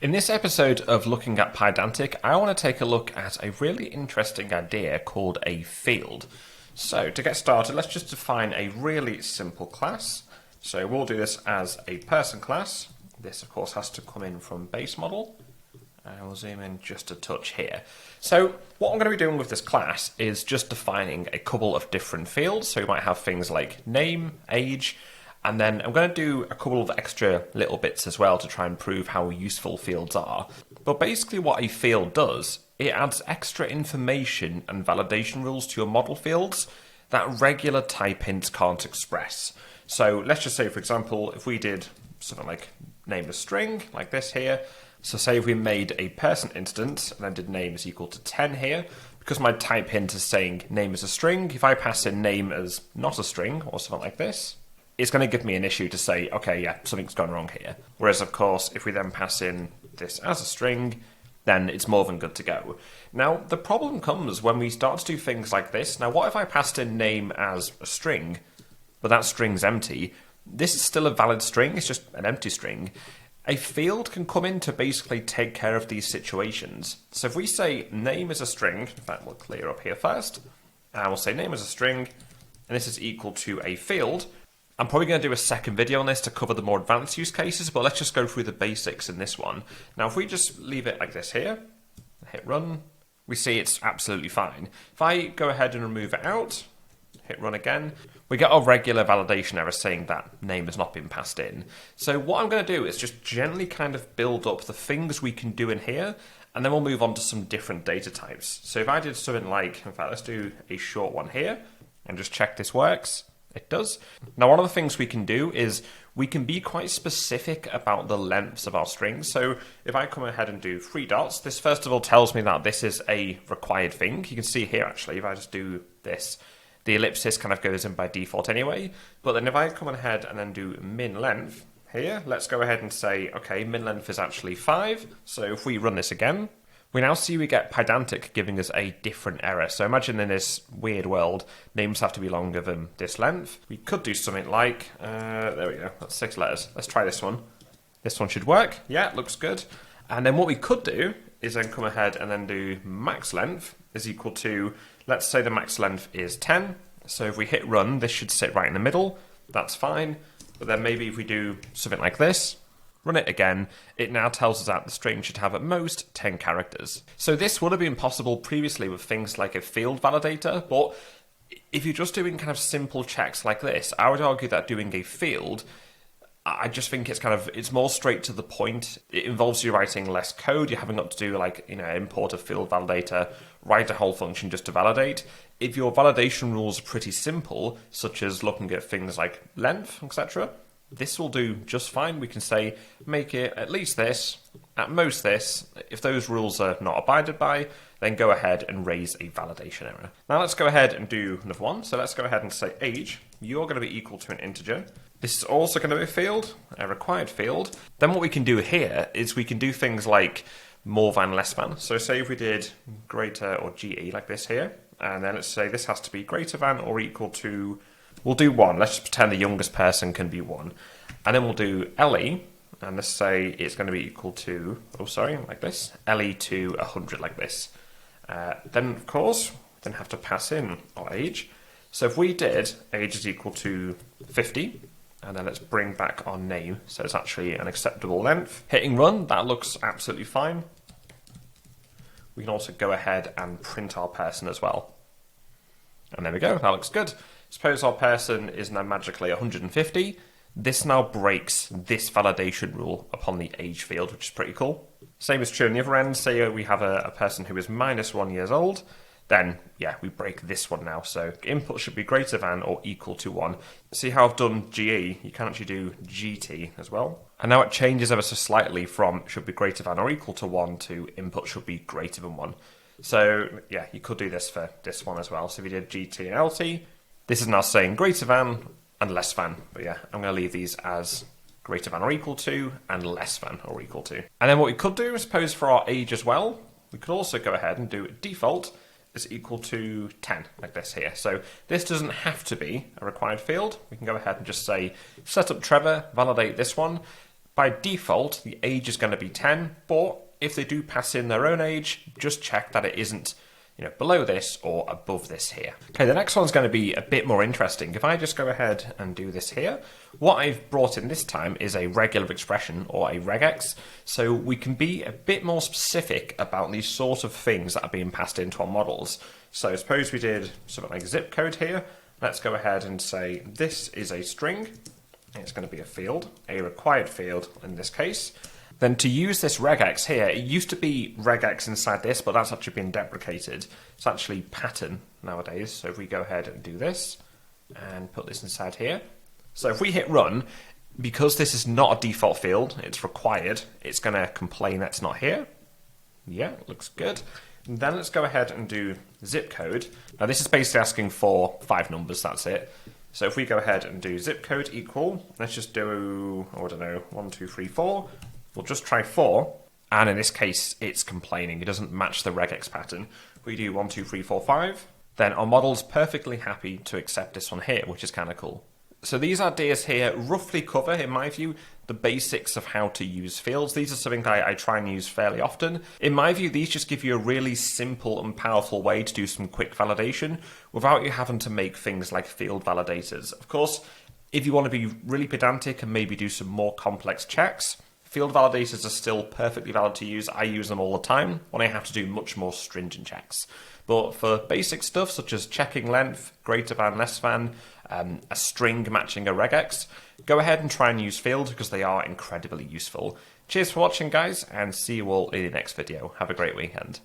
In this episode of Looking at Pydantic, I want to take a look at a really interesting idea called a field. So to get started, let's just define a really simple class. So we'll do this as a person class. This of course has to come in from base model. And we'll zoom in just a touch here. So what I'm going to be doing with this class is just defining a couple of different fields. So we might have things like name, age, and then I'm going to do a couple of extra little bits as well to try and prove how useful fields are. But basically what a field does, it adds extra information and validation rules to your model fields that regular type hints can't express. So let's just say, for example, if we did something like name a string, like this here. So say if we made a person instance and then did name is equal to 10 here, because my type hint is saying name is a string, if I pass in name as not a string or something like this, it's going to give me an issue to say, okay, yeah, something's gone wrong here. Whereas, of course, if we then pass in this as a string, then it's more than good to go. Now, the problem comes when we start to do things like this. Now, what if I passed in name as a string, but that string's empty? This is still a valid string, it's just an empty string. A field can come in to basically take care of these situations. So if we say name is a string, in fact, we'll clear up here first, and we'll say name is a string, and this is equal to a field. I'm probably going to do a second video on this to cover the more advanced use cases, but let's just go through the basics in this one. Now, if we just leave it like this here, hit run, we see it's absolutely fine. If I go ahead and remove it out, hit run again, we get our regular validation error saying that name has not been passed in. So what I'm going to do is just gently kind of build up the things we can do in here, and then we'll move on to some different data types. So if I did something like, in fact, let's do a short one here, and just check this works. It does. Now, one of the things we can do is we can be quite specific about the lengths of our strings. So if I come ahead and do 3 dots, this first of all tells me that this is a required thing. You can see here, actually, if I just do this, the ellipsis kind of goes in by default anyway. But then if I come ahead and then do min length here, let's go ahead and say, okay, min length is actually 5. So if we run this again, we now see we get Pydantic giving us a different error. So imagine in this weird world, names have to be longer than this length. We could do something like, there we go, that's 6 letters. Let's try this one. This one should work. Yeah, it looks good. And then what we could do is then come ahead and then do max length is equal to, let's say the max length is 10. So if we hit run, this should sit right in the middle. That's fine. But then maybe if we do something like this, run it again, it now tells us that the string should have at most 10 characters. So this would have been possible previously with things like a field validator, but if you're just doing kind of simple checks like this, I would argue that doing a field, I just think it's more straight to the point. It involves you writing less code. You haven't got to do import a field validator, write a whole function just to validate. If your validation rules are pretty simple, such as looking at things like length, etc., this will do just fine. We can say, make it at least this, at most this. If those rules are not abided by, then go ahead and raise a validation error. Now let's go ahead and do another one. So let's go ahead and say age, you're going to be equal to an integer. This is also going to be a field, a required field. Then what we can do here is we can do things like more than, less than. So say if we did greater or GE like this here, and then let's say this has to be greater than or equal to, we'll do 1. Let's just pretend the youngest person can be 1. And then we'll do LE, and let's say it's going to be equal to, like this, LE to 100 like this. Then, of course, then have to pass in our age. So if we did age is equal to 50, and then let's bring back our name, so it's actually an acceptable length. Hitting run, that looks absolutely fine. We can also go ahead and print our person as well. And there we go, that looks good. Suppose our person is now magically 150. This now breaks this validation rule upon the age field, which is pretty cool. Same is true on the other end. Say we have a person who is minus 1 years old. Then, yeah, we break this one now. So input should be greater than or equal to 1. See how I've done GE? You can actually do GT as well. And now it changes ever so slightly from should be greater than or equal to 1 to input should be greater than 1. So, yeah, you could do this for this one as well. So if you did GT and LT, this is now saying greater than and less than. But yeah, I'm going to leave these as greater than or equal to and less than or equal to. And then what we could do, I suppose, for our age as well, we could also go ahead and do default is equal to 10, like this here. So this doesn't have to be a required field. We can go ahead and just say, set up Trevor, validate this one. By default, the age is going to be 10, but if they do pass in their own age, just check that it isn't below this or above this here. Okay, the next one's going to be a bit more interesting. If I just go ahead and do this here, what I've brought in this time is a regular expression or a regex, so we can be a bit more specific about these sort of things that are being passed into our models. So suppose we did something like zip code here. Let's go ahead and say this is a string. It's going to be a field, a required field in this case. Then to use this regex here, it used to be regex inside this, but that's actually been deprecated. It's actually pattern nowadays. So if we go ahead and do this and put this inside here. So if we hit run, because this is not a default field, it's required, it's going to complain that's not here. Yeah, looks good. And then let's go ahead and do zip code. Now this is basically asking for 5 numbers, that's it. So if we go ahead and do zip code equal, let's just do, I don't know, 1, 2, 3, 4. We'll just try 4, and in this case, it's complaining. It doesn't match the regex pattern. We do 1, 2, 3, 4, 5. Then our model's perfectly happy to accept this one here, which is kind of cool. So these ideas here roughly cover, in my view, the basics of how to use fields. These are something that I try and use fairly often. In my view, these just give you a really simple and powerful way to do some quick validation without you having to make things like field validators. Of course, if you want to be really pedantic and maybe do some more complex checks, field validators are still perfectly valid to use. I use them all the time when I have to do much more stringent checks. But for basic stuff such as checking length, greater than, less than, a string matching a regex, go ahead and try and use field because they are incredibly useful. Cheers for watching, guys, and see you all in the next video. Have a great weekend.